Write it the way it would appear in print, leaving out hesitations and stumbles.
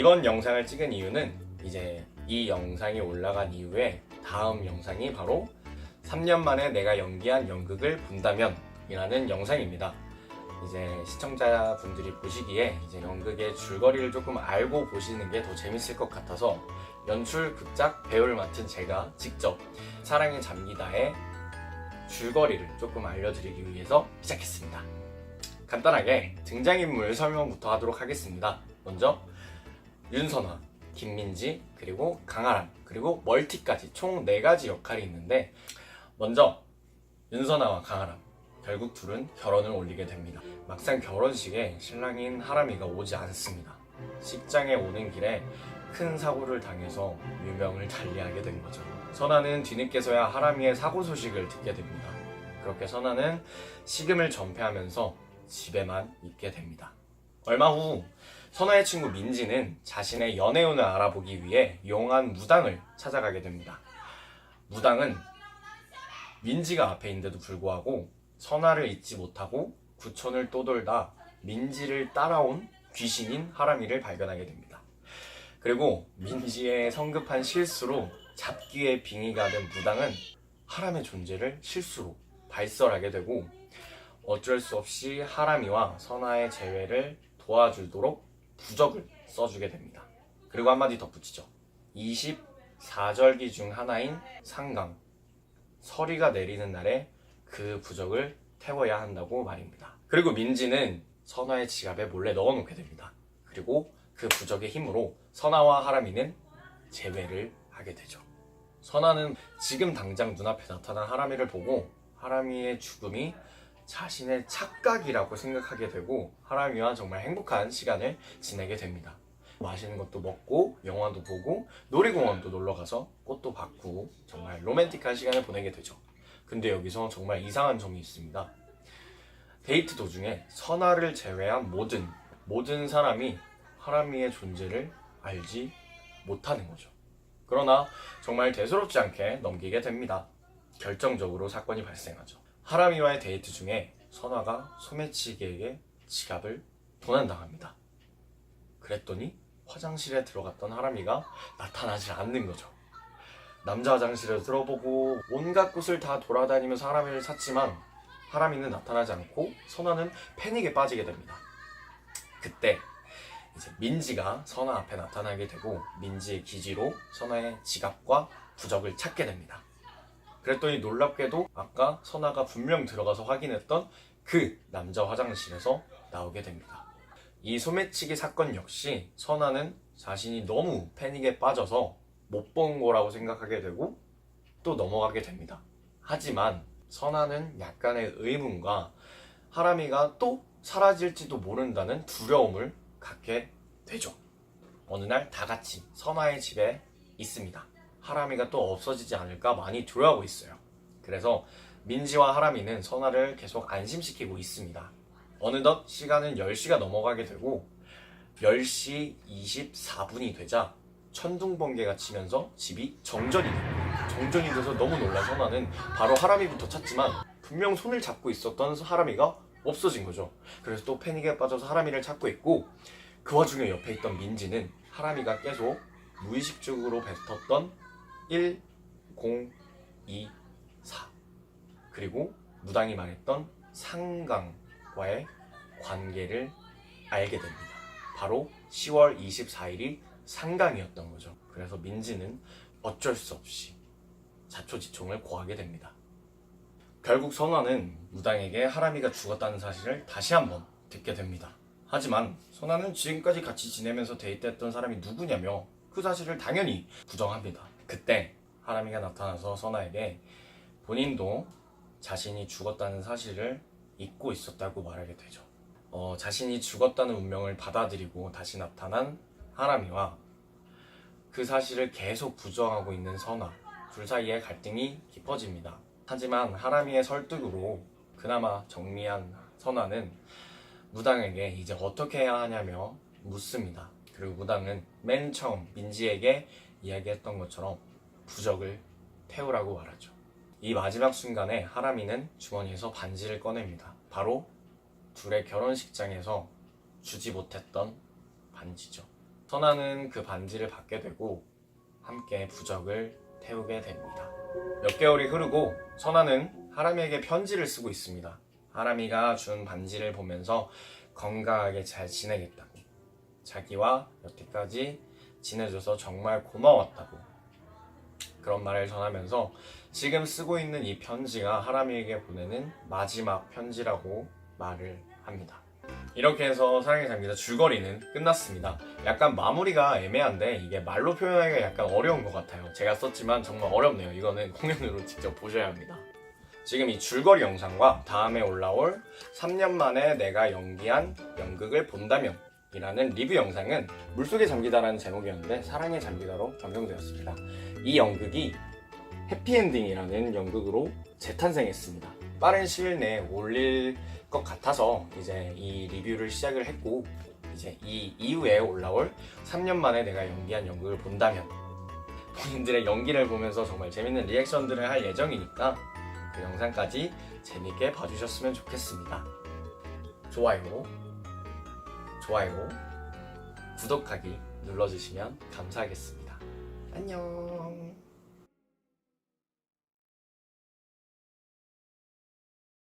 이번 영상을 찍은 이유는 이제 이 영상이 올라간 이후에 다음 영상이 바로 3년 만에 내가 연기한 연극을 본다면 이라는 영상입니다. 이제 시청자분들이 보시기에 이제 연극의 줄거리를 조금 알고 보시는 게 더 재밌을 것 같아서 연출, 극작, 배우를 맡은 제가 직접 사랑에 잠기다의 줄거리를 조금 알려드리기 위해서 시작했습니다. 간단하게 등장인물 설명부터 하도록 하겠습니다. 먼저 윤선아, 김민지, 그리고 강아람, 그리고 멀티까지 총 4가지 역할이 있는데, 먼저 윤선아와 강아람, 결국 둘은 결혼을 올리게 됩니다. 막상 결혼식에 신랑인 하람이가 오지 않습니다. 식장에 오는 길에 큰 사고를 당해서 유명을 달리하게 된 거죠. 선아는 뒤늦게서야 하람이의 사고 소식을 듣게 됩니다. 그렇게 선아는 식음을 전폐하면서 집에만 있게 됩니다. 얼마 후 선아의 친구 민지는 자신의 연애운을 알아보기 위해 용한 무당을 찾아가게 됩니다. 무당은 민지가 앞에 있는데도 불구하고 선아를 잊지 못하고 구천을 떠돌다 민지를 따라온 귀신인 하람이를 발견하게 됩니다. 그리고 민지의 성급한 실수로 잡기에 빙의가 된 무당은 하람의 존재를 실수로 발설하게 되고 어쩔 수 없이 하람이와 선아의 재회를 도와주도록 부적을 써주게 됩니다. 그리고 한마디 덧붙이죠. 24절기 중 하나인 상강, 서리가 내리는 날에 그 부적을 태워야 한다고 말입니다. 그리고 민지는 선아의 지갑에 몰래 넣어놓게 됩니다. 그리고 그 부적의 힘으로 선아와 하람이는 재회를 하게 되죠. 선아는 지금 당장 눈앞에 나타난 하람이를 보고 하람이의 죽음이 자신의 착각이라고 생각하게 되고 하람이와 정말 행복한 시간을 지내게 됩니다. 맛있는 것도 먹고 영화도 보고 놀이공원도 놀러가서 꽃도 바꾸고 정말 로맨틱한 시간을 보내게 되죠. 근데 여기서 정말 이상한 점이 있습니다. 데이트 도중에 선아를 제외한 모든 사람이 하람이의 존재를 알지 못하는 거죠. 그러나 정말 대수롭지 않게 넘기게 됩니다. 결정적으로 사건이 발생하죠. 하람이와의 데이트 중에 선아가 소매치기에게 지갑을 도난당합니다. 그랬더니 화장실에 들어갔던 하람이가 나타나지 않는 거죠. 남자 화장실을 들어보고 온갖 곳을 다 돌아다니면서 하람이를 찾지만 하람이는 나타나지 않고 선아는 패닉에 빠지게 됩니다. 그때 이제 민지가 선아 앞에 나타나게 되고 민지의 기지로 선아의 지갑과 부적을 찾게 됩니다. 그랬더니 놀랍게도 아까 선아가 분명 들어가서 확인했던 그 남자 화장실에서 나오게 됩니다. 이 소매치기 사건 역시 선아는 자신이 너무 패닉에 빠져서 못 본 거라고 생각하게 되고 또 넘어가게 됩니다. 하지만 선아는 약간의 의문과 하람이가 또 사라질지도 모른다는 두려움을 갖게 되죠. 어느 날 다 같이 선아의 집에 있습니다. 하람이가 또 없어지지 않을까 많이 두려워하고 있어요. 그래서 민지와 하람이는 선아를 계속 안심시키고 있습니다. 어느덧 시간은 10시가 넘어가게 되고 10시 24분이 되자 천둥번개가 치면서 집이 정전이 됩니다. 정전이 돼서 너무 놀란 선아는 바로 하람이부터 찾지만 분명 손을 잡고 있었던 하람이가 없어진 거죠. 그래서 또 패닉에 빠져서 하람이를 찾고 있고 그 와중에 옆에 있던 민지는 하람이가 계속 무의식적으로 뱉었던 1, 0, 2, 4 그리고 무당이 말했던 상강과의 관계를 알게 됩니다. 바로 10월 24일이 상강이었던 거죠. 그래서 민지는 어쩔 수 없이 자초지종을 고하게 됩니다. 결국 선아는 무당에게 하람이가 죽었다는 사실을 다시 한번 듣게 됩니다. 하지만 선아는 지금까지 같이 지내면서 데이트했던 사람이 누구냐며 그 사실을 당연히 부정합니다. 그때 하람이가 나타나서 선아에게 본인도 자신이 죽었다는 사실을 잊고 있었다고 말하게 되죠. 자신이 죽었다는 운명을 받아들이고 다시 나타난 하람이와 그 사실을 계속 부정하고 있는 선아, 둘 사이에 갈등이 깊어집니다. 하지만 하람이의 설득으로 그나마 정리한 선아는 무당에게 이제 어떻게 해야 하냐며 묻습니다. 그리고 무당은 맨 처음 민지에게 이야기했던 것처럼 부적을 태우라고 말하죠. 이 마지막 순간에 하람이는 주머니에서 반지를 꺼냅니다. 바로 둘의 결혼식장에서 주지 못했던 반지죠. 선아는 그 반지를 받게 되고 함께 부적을 태우게 됩니다. 몇 개월이 흐르고 선아는 하람이에게 편지를 쓰고 있습니다. 하람이가 준 반지를 보면서 건강하게 잘 지내겠다고, 자기와 여태까지 지내줘서 정말 고마웠다고 그런 말을 전하면서 지금 쓰고 있는 이 편지가 하람이에게 보내는 마지막 편지라고 말을 합니다. 이렇게 해서 사랑의 장기자 줄거리는 끝났습니다. 약간 마무리가 애매한데 이게 말로 표현하기가 약간 어려운 것 같아요. 제가 썼지만 정말 어렵네요. 이거는 공연으로 직접 보셔야 합니다. 지금 이 줄거리 영상과 다음에 올라올 3년 만에 내가 연기한 연극을 본다면 이라는 리뷰 영상은 물속에 잠기다라는 제목이었는데 사랑에 잠기다로 변경되었습니다. 이 연극이 해피엔딩이라는 연극으로 재탄생했습니다. 빠른 시일 내에 올릴 것 같아서 이제 이 리뷰를 시작을 했고, 이제 이 이후에 올라올 3년 만에 내가 연기한 연극을 본다면 본인들의 연기를 보면서 정말 재밌는 리액션들을 할 예정이니까 그 영상까지 재밌게 봐주셨으면 좋겠습니다. 좋아요, 구독하기 눌러주시면 감사하겠습니다. 안녕.